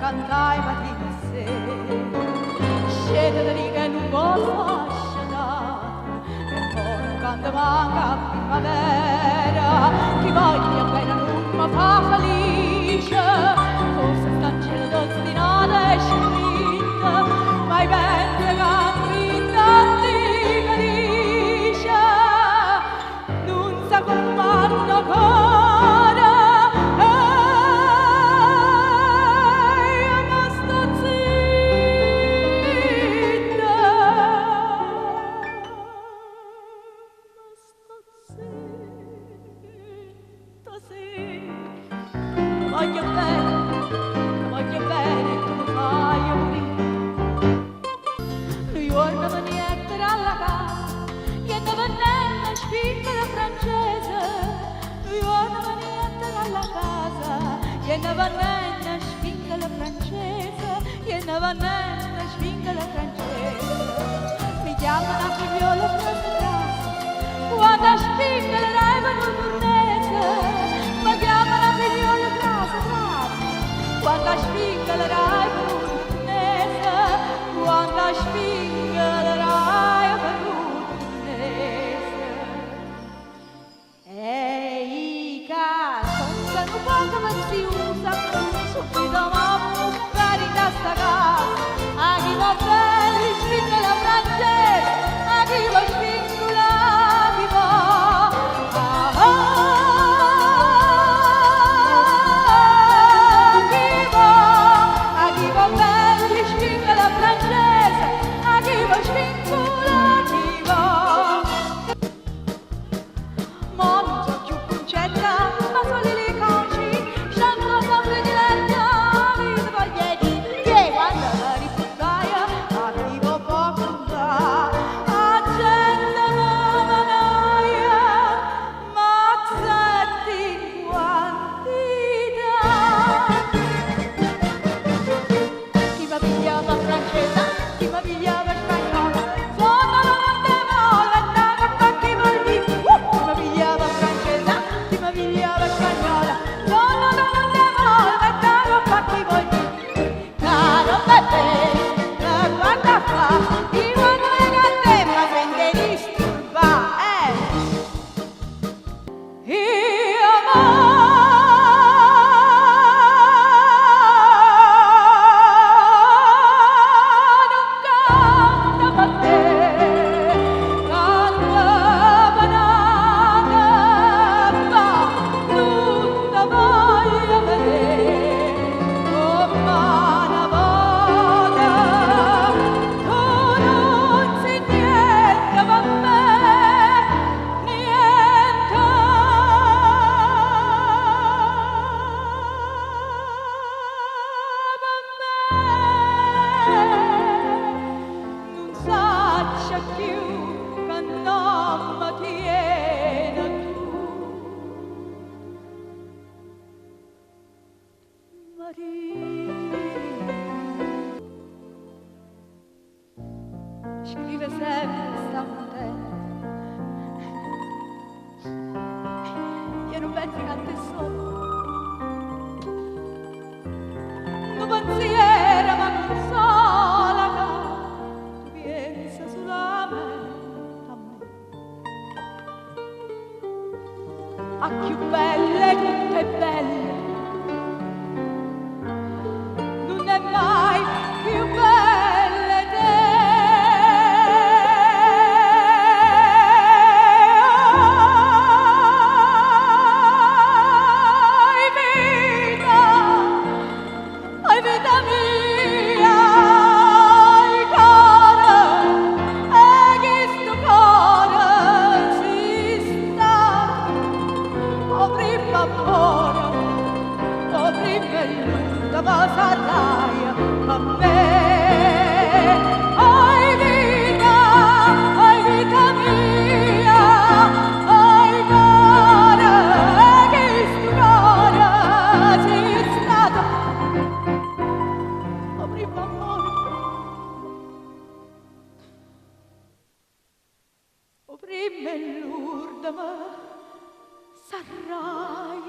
cantai ma disse scende da lì che non posso asciugare e poi quando manca primavera chi voglia bene non mi fa felice forse sta cielo destinata e scritta ma i pensi che in tanti felice non sa come una voglio bene, tu mi fai morire. Lui guarda mi niente alla casa, che ne venne spinta la francese. Lui guarda mi niente alla casa, che ne venne spinta la francese, che ne venne spinta la francese. Mi chiamano a figliolo francese, quando spinta la raiva non turnese. Mi chiamano a figliolo quando spinga la rai per un mese, quando spinga la rai per un mese. Ehi, cazzo, un poco ma si usa, subito mamma, speri da sta casa, a chi va bene spinga la francese, a chi va spinga chi va. Give scrive sempre sta contenta. Io non penso che a te solo tu pensiero ma consola che tu pensa solamente a me. A più belle tutte belle non è mai più belle te. Ai vita mia, ai cuore, e questo cuore si sta. O prima amore, o prima l'unica cosa dai a me. Ai vita mia, ai cuore, e questo cuore si sta. O prima amore, o prima l'ultima sarai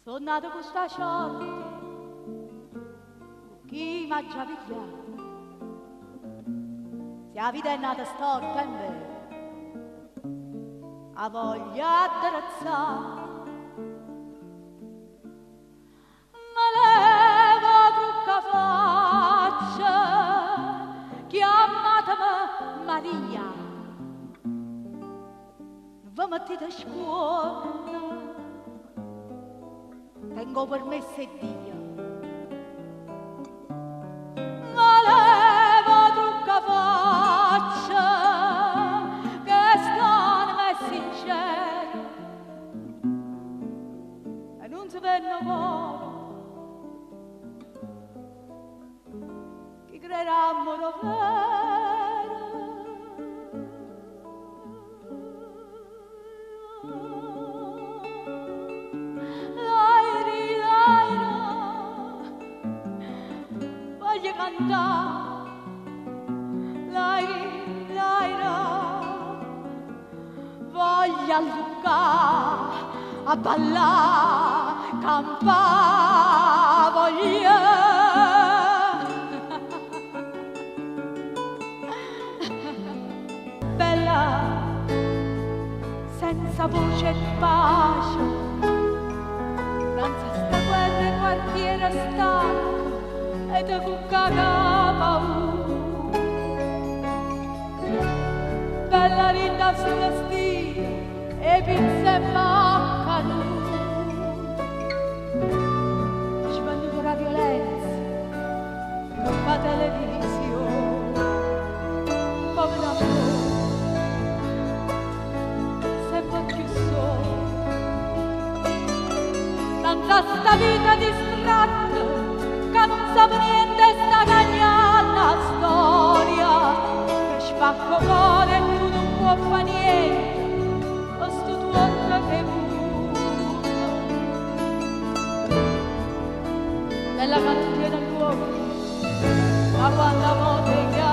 sono nato con sta sorte, chi m'ha già pigliato, se la vita è nata storta in vero, ha voglia di razzare, ma leva trucca faccia, chiamatemi Maria, non vi mettete a scuola, tengo permesso e Dio. Ma leva trucca faccia, che stanno messi in cielo, e non si vedono loro, chi crederà amore vero. Voglio cantare, l'aira, voglio alluccare, a ballare, campare, voglio. Bella, senza voce e pace, danza sta guerra e quartiere stanco, e te cucca paura. Bella rinda sulla stia e pizza e mancano, ci vanno curare sta vita distratta, che non sa niente sta cagnando la storia, che spacco cuore e tu non può fa niente, o sto tuo che vuoi. Bella canzone d'uomo, ma quando amo te